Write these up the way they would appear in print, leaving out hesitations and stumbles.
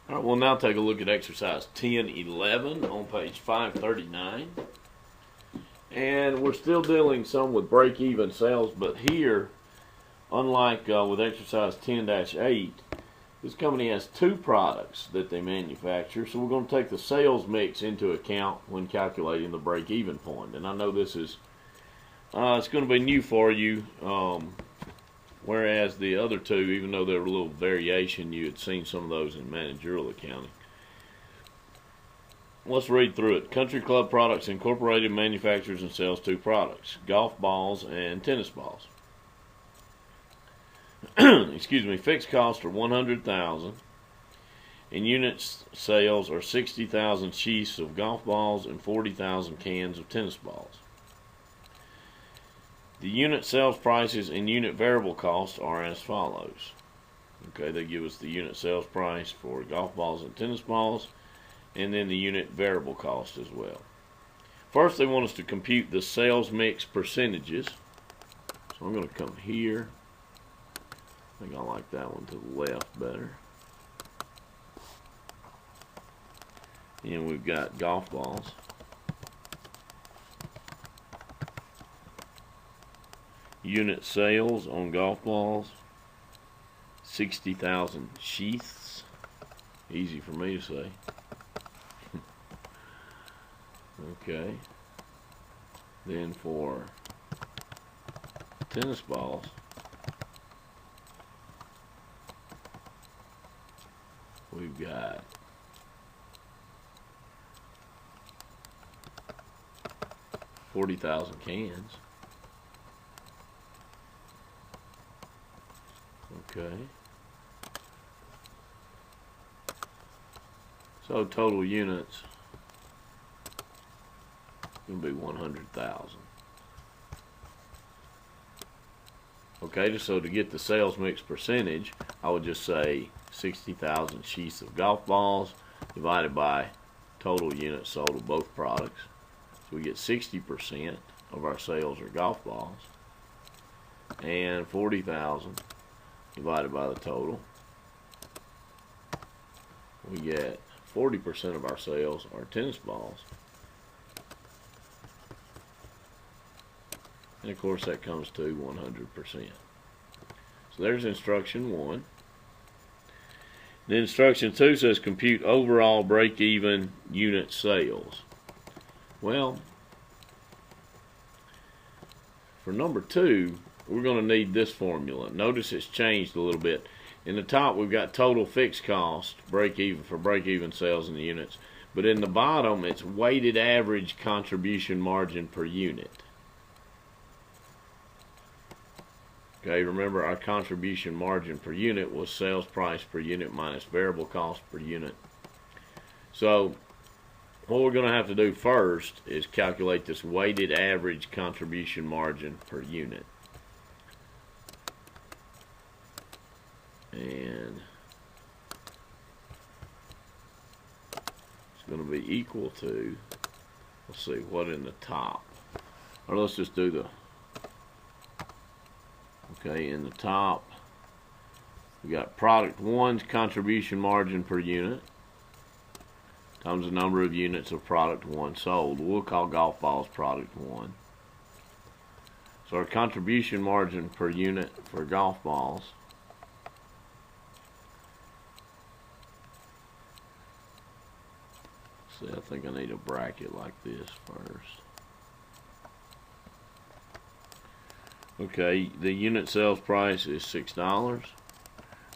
All right, we'll now take a look at exercise 1011 on page 539. And we're still dealing some with break-even sales, but here, unlike with exercise 10-8, this company has two products that they manufacture, so we're going to take the sales mix into account when calculating the break-even point. And I know this is it's going to be new for you, whereas the other two, even though they're a little variation, you had seen some of those in managerial accounting. Let's read through it. Country Club Products Incorporated manufactures and sells two products: golf balls and tennis balls. Excuse me. Fixed costs are $100,000. In units, sales are 60,000 sheaths of golf balls and 40,000 cans of tennis balls. The unit sales prices and unit variable costs are as follows. Okay, they give us the unit sales price for golf balls and tennis balls, and then the unit variable cost as well. First, they want us to compute the sales mix percentages. So I'm going to come here. I think I like that one to the left better. And we've got golf balls. Unit sales on golf balls, 60,000 sheaths. Easy for me to say. Okay. Then for tennis balls, we've got 40,000 cans. Okay. So total units going to be 100,000. Okay, so to get the sales mix percentage, I would just say 60,000 sheaths of golf balls divided by total units sold of both products. So we get 60% of our sales are golf balls, and 40,000 divided by the total, we get 40% of our sales are tennis balls. And of course that comes to 100%. So there's instruction 1. Then instruction 2 says compute overall break-even unit sales. Well, for number 2, we're going to need this formula. Notice it's changed a little bit. In the top we've got total fixed cost, break-even for break-even sales in the units. But in the bottom it's weighted average contribution margin per unit. Okay, remember our contribution margin per unit was sales price per unit minus variable cost per unit. So what we're going to have to do first is calculate this weighted average contribution margin per unit. And it's going to be equal to, let's see, what in the top? Or let's just do the, okay, in the top, we got product 1's contribution margin per unit times the number of units of product 1 sold. We'll call golf balls product 1. So our contribution margin per unit for golf balls see, I think I need a bracket like this first. Okay, the unit sales price is $6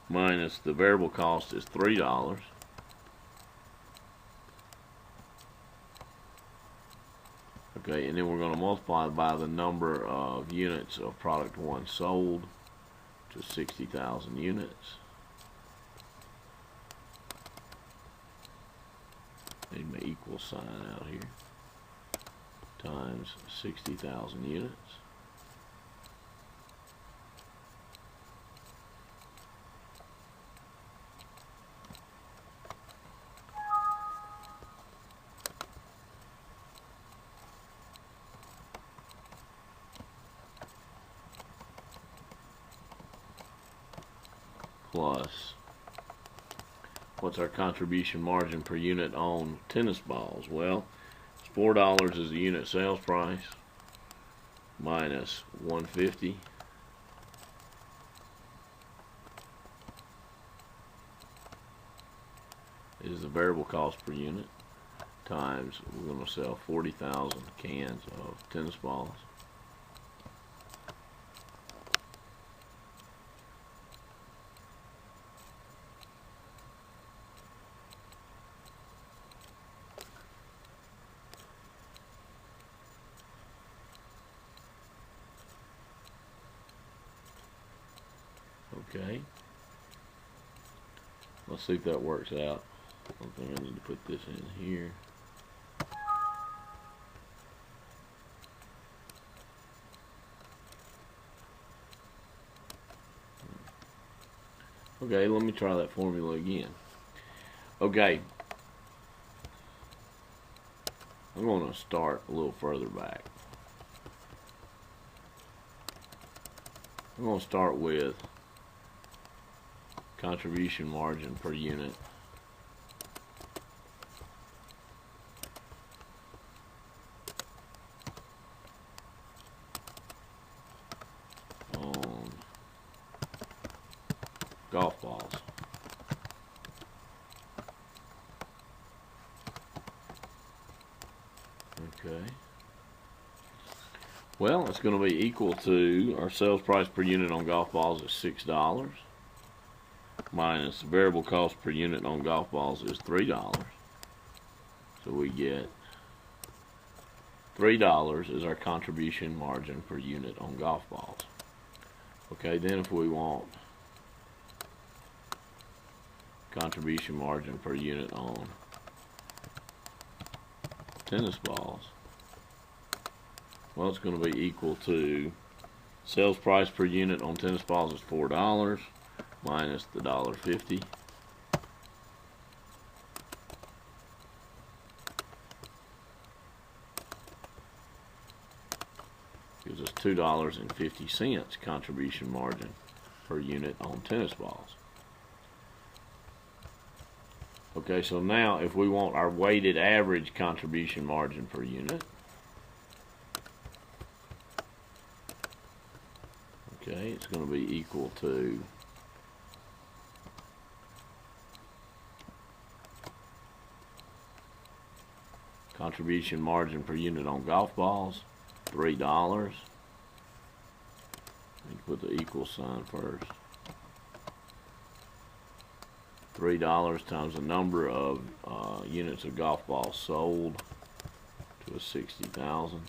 minus the variable cost is $3. Okay, and then we're going to multiply by the number of units of product 1 sold, which is 60,000 units. Need my equal sign out here. Times 60,000 units. Plus what's our contribution margin per unit on tennis balls? Well, it's $4 is the unit sales price minus 150 is the variable cost per unit times we're going to sell 40,000 cans of tennis balls. Okay, let's see if that works out. I don't think I need to put this in here. Okay, let me try that formula again. Okay, I'm going to start a little further back. I'm going to start with contribution margin per unit on golf balls. Okay. Well, it's going to be equal to our sales price per unit on golf balls is $6 minus the variable cost per unit on golf balls is $3. So we get $3 is our contribution margin per unit on golf balls. Okay, then if we want contribution margin per unit on tennis balls, well, it's going to be equal to sales price per unit on tennis balls is $4 minus the $1.50 gives us $2.50 contribution margin per unit on tennis balls. Okay, so now if we want our weighted average contribution margin per unit, okay, it's going to be equal to contribution margin per unit on golf balls, $3. You put the equal sign first. $3 times the number of units of golf balls sold to a 60,000.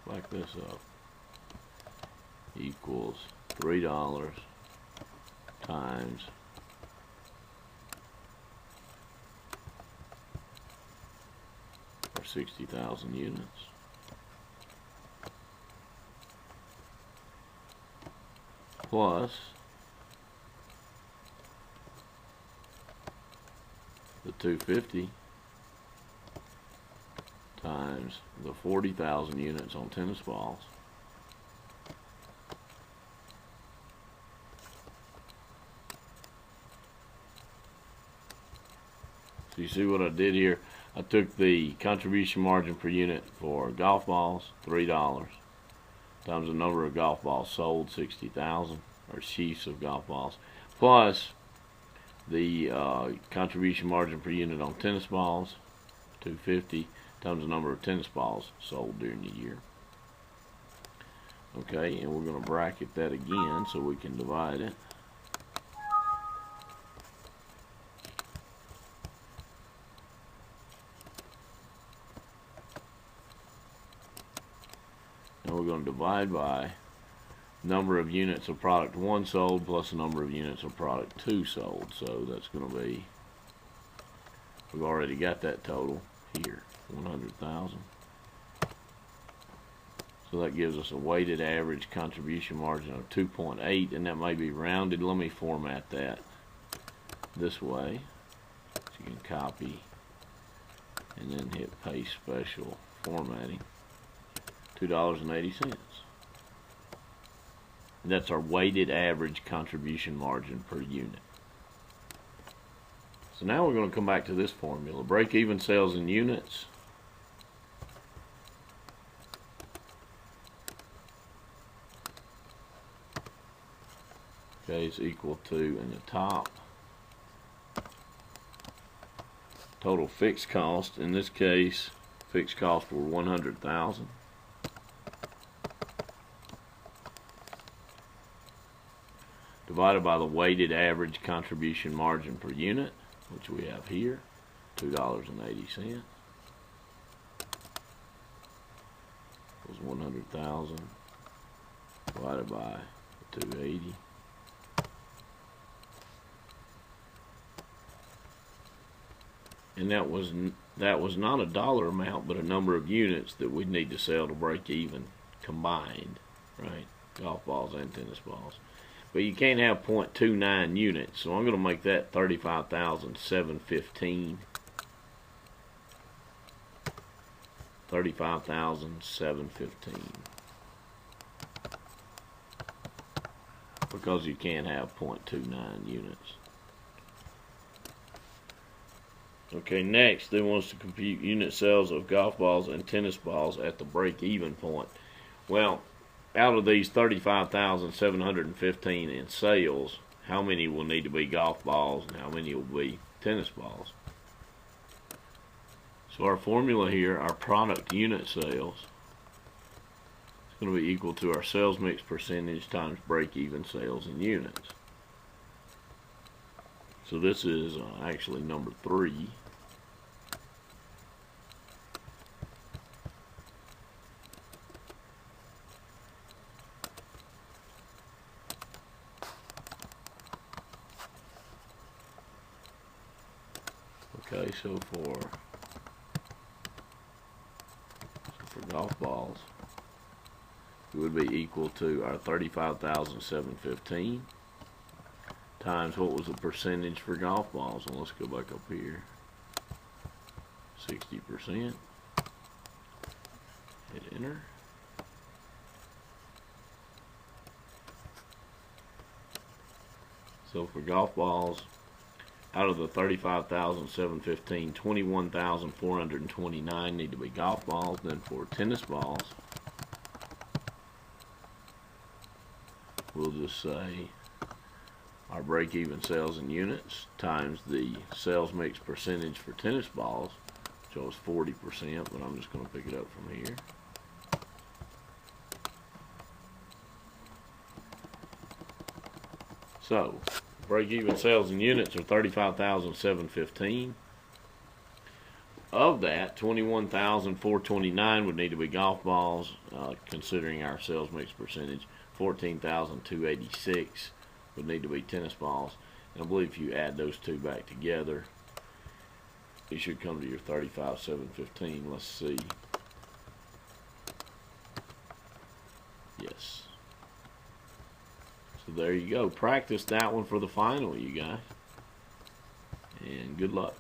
Let's back this up. Equals $3 times our 60,000 units. Plus the 250 times the 40,000 units on tennis balls. So you see what I did here? I took the contribution margin per unit for golf balls, $3, times the number of golf balls sold, 60,000, or sheafs of golf balls, plus the contribution margin per unit on tennis balls, 250, times the number of tennis balls sold during the year. Okay, and we're going to bracket that again so we can divide it. And we're going to divide by number of units of product 1 sold plus the number of units of product 2 sold. So that's going to be, we've already got that total here, 100,000. So that gives us a weighted average contribution margin of 2.8, and that may be rounded. Let me format that this way. So you can copy and then hit paste special formatting. $2.80. That's our weighted average contribution margin per unit. So now we're going to come back to this formula. Break-even sales in units is equal to, in the top, total fixed cost. In this case, fixed costs were $100,000. Divided by the weighted average contribution margin per unit, which we have here, $2.80. Was 100,000 divided by 280. And that was not a dollar amount, but a number of units that we'd need to sell to break even combined, right? Golf balls and tennis balls. But you can't have 0.29 units, so I'm going to make that 35,715. 35,715. Because you can't have 0.29 units. Okay, next they want us to compute unit sales of golf balls and tennis balls at the break-even point. Well, out of these 35,715 in sales, how many will need to be golf balls and how many will be tennis balls? So our formula here, our product unit sales, is going to be equal to our sales mix percentage times break-even sales in units. So this is actually number 3. Okay, so for golf balls, it would be equal to our 35,715 times what was the percentage for golf balls. And let's go back up here. 60%. Hit enter. So for golf balls, out of the 35,715, 21,429 need to be golf balls. Then for tennis balls, we'll just say our break-even sales in units times the sales mix percentage for tennis balls, which was 40%, but I'm just going to pick it up from here. So break-even sales in units are 35,715. Of that, 21,429 would need to be golf balls, considering our sales mix percentage. 14,286 would need to be tennis balls. And I believe if you add those two back together, you should come to your 35,715. Let's see. Yes. So there you go. Practice that one for the final, you guys. And good luck.